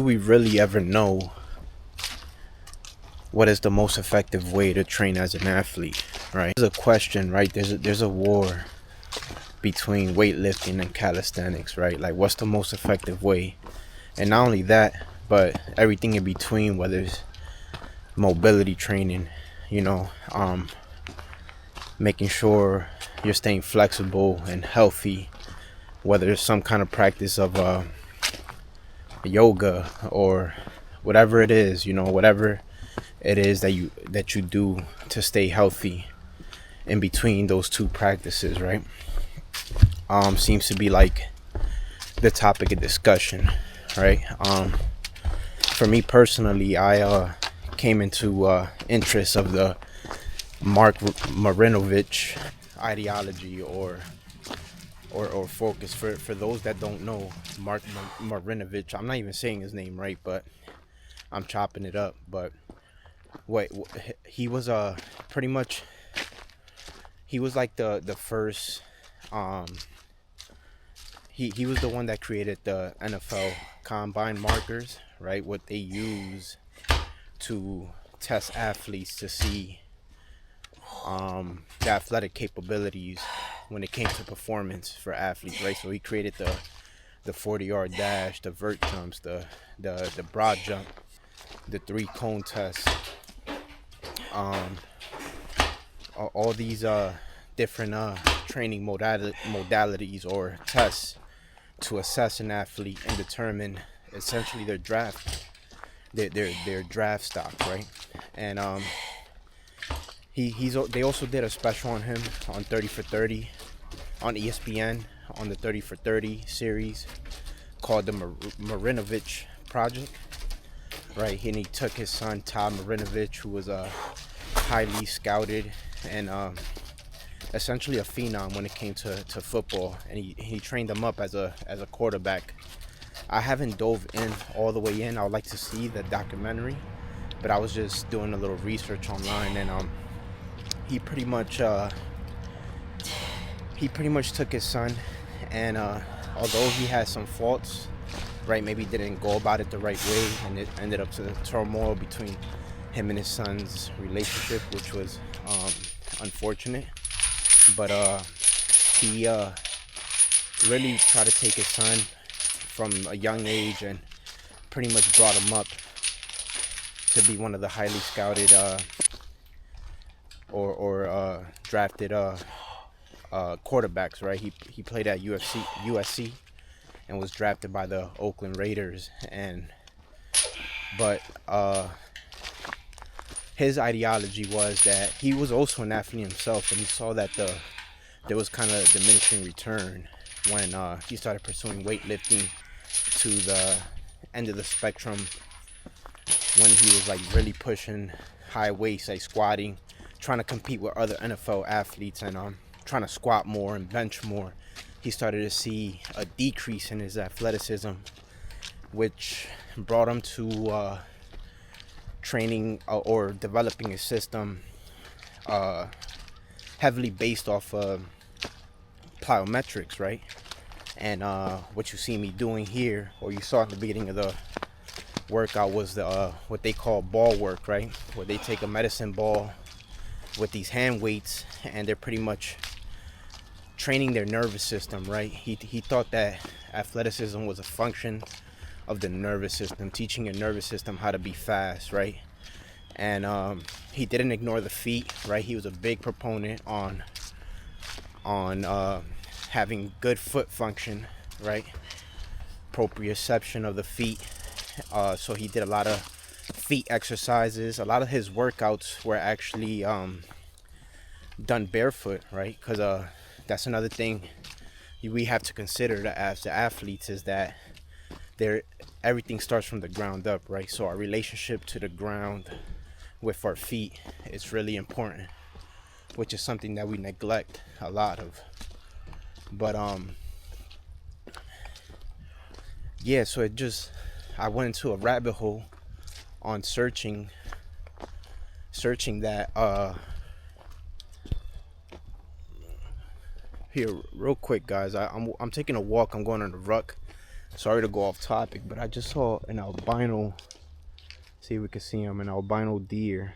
Do we really ever know what is the most effective way to train as an athlete, right? There's a question, right? There's a war between weightlifting and calisthenics, right? Like, what's the most effective way? And not only that, but everything in between, whether it's mobility training, you know, making sure you're staying flexible and healthy, whether it's some kind of practice of yoga or whatever it is, whatever it is that you do to stay healthy in between those two practices, right? Seems to be like the topic of discussion, right? For me personally, I came into interest of the Marinovich ideology or focus. For those that don't know, Marinovich, I'm not even saying his name right, but I'm chopping it up. But what he was pretty much, he was like the first. He was the one that created the NFL combine markers, right? What they use to test athletes to see the athletic capabilities when it came to performance for athletes, right? So he created the 40-yard dash, the vert jumps, the broad jump, the 3-cone test, all these different training modalities or tests to assess an athlete and determine essentially their draft stock, right? And they also did a special on him on 30 for 30 on ESPN on the 30 for 30 series called the Marinovich Project, right? And he took his son Todd Marinovich, who was a highly scouted and essentially a phenom when it came to football, and he trained him up as a quarterback. I haven't dove in all the way in. I would like to see the documentary, but I was just doing a little research online, and he pretty much took his son, and although he had some faults, right, maybe didn't go about it the right way, and it ended up to the turmoil between him and his son's relationship, which was unfortunate. But he really tried to take his son from a young age and pretty much brought him up to be one of the highly scouted or drafted quarterbacks, right? He played at USC and was drafted by the Oakland Raiders, but his ideology was that he was also an athlete himself, and he saw that there was kind of diminishing return when he started pursuing weightlifting to the end of the spectrum, when he was like really pushing high weights, like squatting, trying to compete with other NFL athletes, and trying to squat more and bench more. He started to see a decrease in his athleticism, which brought him to training or developing a system heavily based off plyometrics, right? And what you see me doing here, or you saw at the beginning of the workout, was the what they call ball work, right? Where they take a medicine ball with these hand weights, and they're pretty much training their nervous system, right? He thought that athleticism was a function of the nervous system, teaching your nervous system how to be fast, right? And he didn't ignore the feet, right? He was a big proponent on having good foot function, right? Proprioception of the feet. So he did a lot of feet exercises. A lot of his workouts were actually done barefoot, right? Because that's another thing we have to consider as the athletes, is that everything starts from the ground up, right? So our relationship to the ground with our feet is really important, which is something that we neglect a lot of. But yeah, so I went into a rabbit hole on searching that here real quick, guys. I'm taking a walk. I'm going on a ruck. Sorry to go off topic, but I just saw an albino. See if we can see him, an albino deer.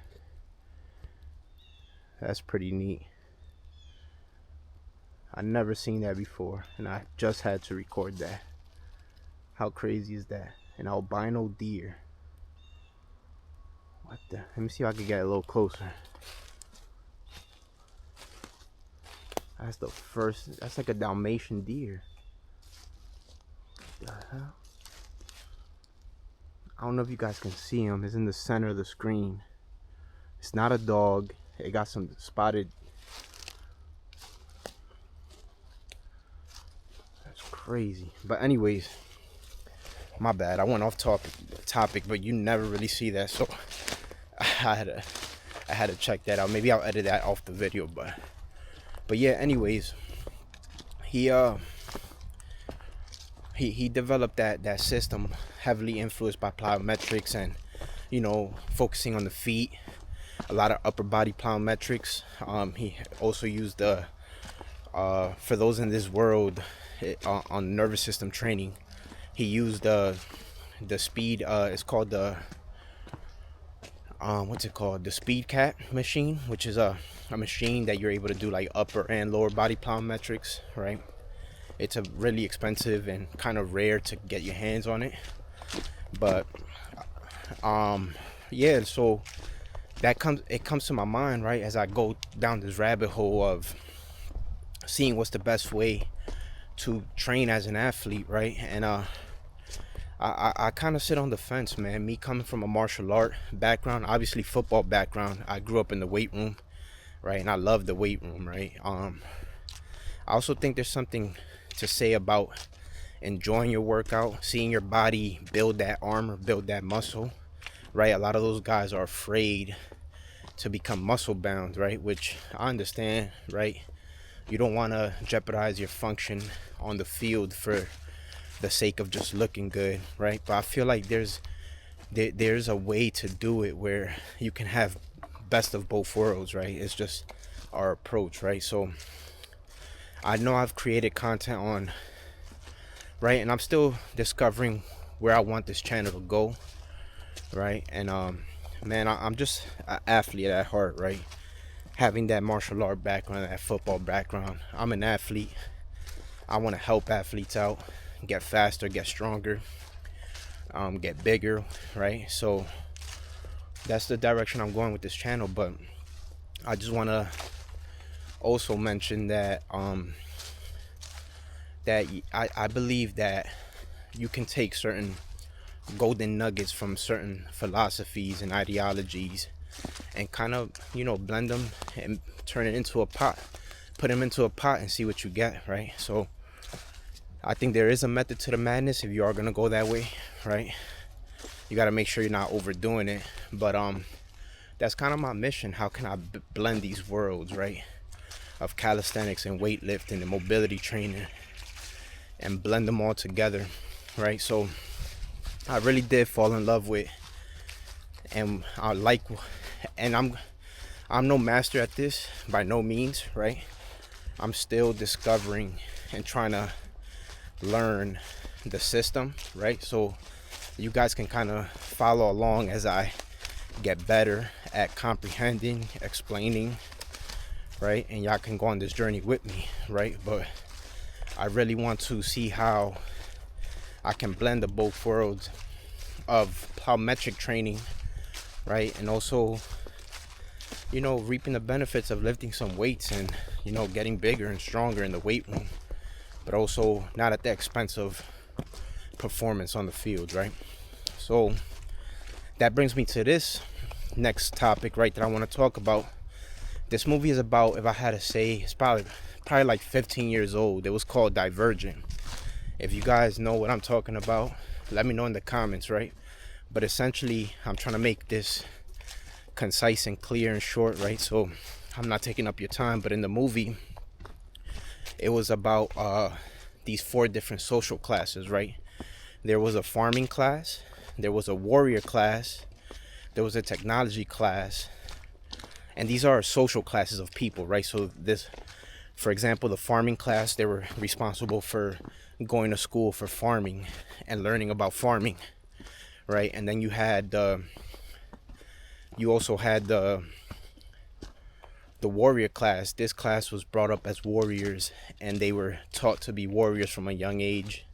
That's pretty neat. I never seen that before, and I just had to record that. How crazy is that? An albino deer. What the? Let me see if I can get a little closer. That's the first. That's like a Dalmatian deer. What the hell? I don't know if you guys can see him. It's in the center of the screen. It's not a dog. It got some spotted. That's crazy. But anyways, my bad. I went off topic, but you never really see that, so I had to check that out. Maybe I'll edit that off the video, but yeah. Anyways, he developed that system heavily influenced by plyometrics and focusing on the feet, a lot of upper body plyometrics. He also used the for those in this world on nervous system training, he used the speed, it's called the what's it called, the speed cat machine, which is a machine that you're able to do like upper and lower body plyometrics, right? It's a really expensive and kind of rare to get your hands on it, but yeah. So it comes to my mind, right, as I go down this rabbit hole of seeing what's the best way to train as an athlete, right? And I kind of sit on the fence, man. Me coming from a martial art background, obviously football background, I grew up in the weight room, right? And I love the weight room, right? I also think there's something to say about enjoying your workout, seeing your body build that armor, build that muscle, right? A lot of those guys are afraid to become muscle bound, right? Which I understand, right? You don't want to jeopardize your function on the field for the sake of just looking good, right? But I feel like there's a way to do it where you can have best of both worlds, right? It's just our approach, right? So I know I've created content on, right, and I'm still discovering where I want this channel to go, right? And man, I'm just an athlete at heart, right? Having that martial art background, that football background, I'm an athlete. I want to help athletes out, get faster, get stronger, get bigger, right? So that's the direction I'm going with this channel. But I just want to also mention that I believe that you can take certain golden nuggets from certain philosophies and ideologies and kind of blend them and turn it into a pot, put them into a pot and see what you get, right? So I think there is a method to the madness if you are gonna go that way, right? You got to make sure you're not overdoing it. But that's kind of my mission. How can I blend these worlds, right, of calisthenics and weightlifting and mobility training, and blend them all together, right? So I really did fall in love with, and I'm no master at this by no means, right? I'm still discovering and trying to learn the system, right? So you guys can kind of follow along as I get better at comprehending, explaining, right? And y'all can go on this journey with me, right? But I really want to see how I can blend the both worlds of plyometric training, right? And also, reaping the benefits of lifting some weights and, getting bigger and stronger in the weight room, but also not at the expense of performance on the field, right? So that brings me to this next topic, right, that I want to talk about. This movie is about, if I had to say, it's probably like 15 years old. It was called Divergent. If you guys know what I'm talking about, let me know in the comments, right? But essentially, I'm trying to make this concise and clear and short, right? So I'm not taking up your time. But in the movie, it was about these 4 different social classes, right? There was a farming class, there was a warrior class, there was a technology class, and these are social classes of people, right? So this, for example, the farming class, they were responsible for going to school for farming and learning about farming, right? And then you also had the warrior class. This class was brought up as warriors, and they were taught to be warriors from a young age.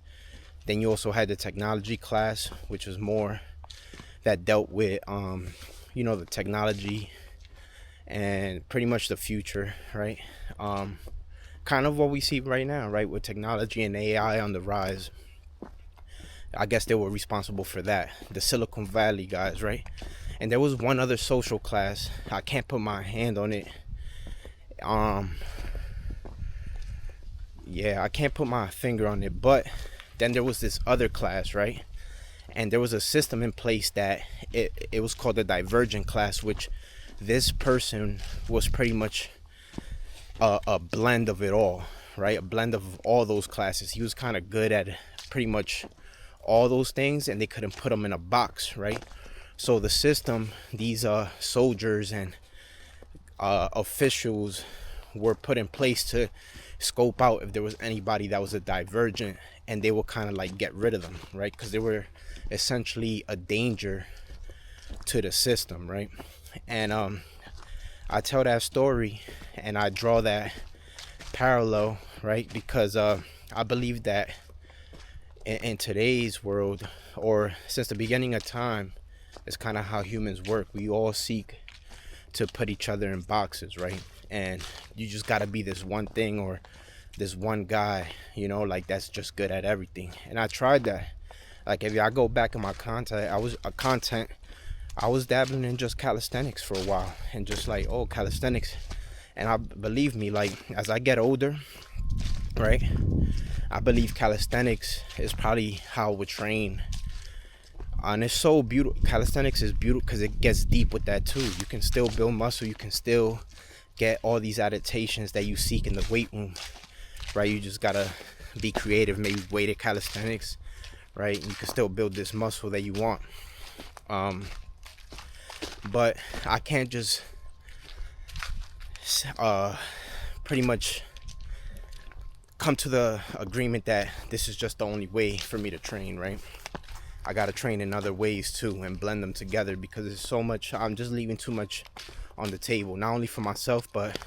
Then you also had the technology class, which was more that dealt with the technology and pretty much the future, right? Kind of what we see right now, right, with technology and AI on the rise. I guess they were responsible for that, the Silicon Valley guys, right? And there was one other social class. I can't put my hand on it. I can't put my finger on it, but then there was this other class, right? And there was a system in place that it was called the Divergent class, which this person was pretty much a blend of it all, right? A blend of all those classes. He was kind of good at pretty much all those things, and they couldn't put him in a box, right? So the system, these soldiers and officials were put in place to scope out if there was anybody that was a divergent, and they would kind of like get rid of them, right? Because they were essentially a danger to the system, right? And I tell that story and I draw that parallel, right? Because I believe that in today's world, or since the beginning of time, it's kind of how humans work. We all seek to put each other in boxes, right? And you just got to be this one thing or this one guy, like that's just good at everything. And I tried that. Like if I go back in my content, I was dabbling in just calisthenics for a while, and just like, oh, calisthenics. And I believe me, like as I get older, right, I believe calisthenics is probably how I would train. And it's so beautiful. Calisthenics is beautiful because it gets deep with that too. You can still build muscle. You can still get all these adaptations that you seek in the weight room, right? You just gotta be creative, maybe weighted calisthenics, right? You can still build this muscle that you want. But I can't just pretty much come to the agreement that this is just the only way for me to train, right? I gotta train in other ways too and blend them together, because there's so much. I'm just leaving too much on the table, not only for myself but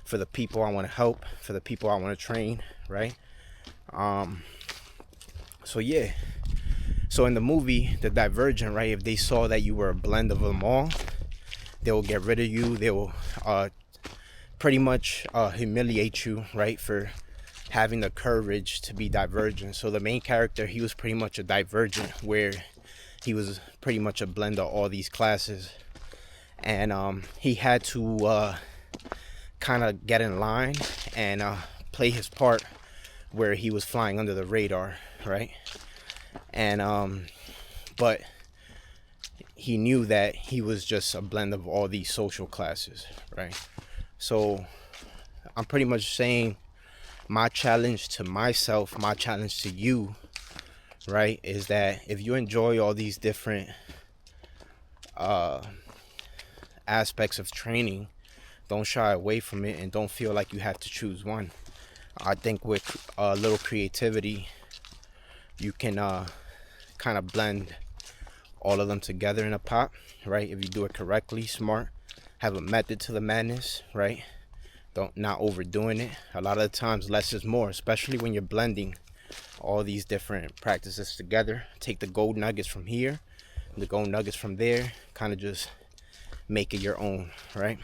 for the people I want to help, for the people I want to train, right? So in the movie The Divergent, right, if they saw that you were a blend of them all, they will get rid of you. They will pretty much humiliate you, right, for having the courage to be divergent. So the main character, he was pretty much a divergent, where he was pretty much a blend of all these classes, and he had to kind of get in line and play his part where he was flying under the radar, right? And but he knew that he was just a blend of all these social classes, right? So I'm pretty much saying my challenge to myself, my challenge to you, right, is that if you enjoy all these different aspects of training, don't shy away from it and don't feel like you have to choose one. I think with a little creativity, you can kind of blend all of them together in a pot, right? If you do it correctly, smart, have a method to the madness, right? Not overdoing it. A lot of the times less is more, especially when you're blending all these different practices together. Take the gold nuggets from here, the gold nuggets from there, kind of just make it your own, right?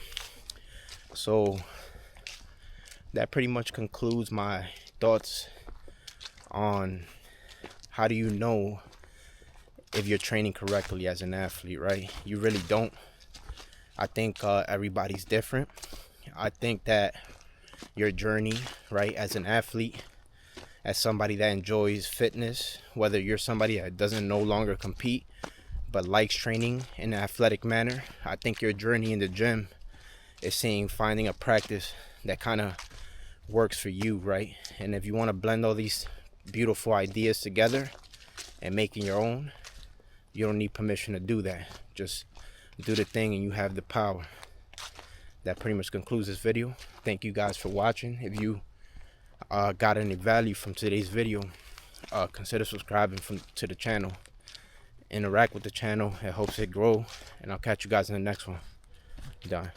So that pretty much concludes my thoughts on how do you know if you're training correctly as an athlete, right? You really don't. I think everybody's different. I think that your journey, right, as an athlete, as somebody that enjoys fitness, whether you're somebody that doesn't no longer compete but likes training in an athletic manner, I think your journey in the gym is finding a practice that kind of works for you, right? And if you want to blend all these beautiful ideas together and making your own, you don't need permission to do that. Just do the thing and you have the power. That pretty much concludes this video. Thank you guys for watching. If you got any value from today's video, consider subscribing to the channel. Interact with the channel. It helps it grow. And I'll catch you guys in the next one. Done.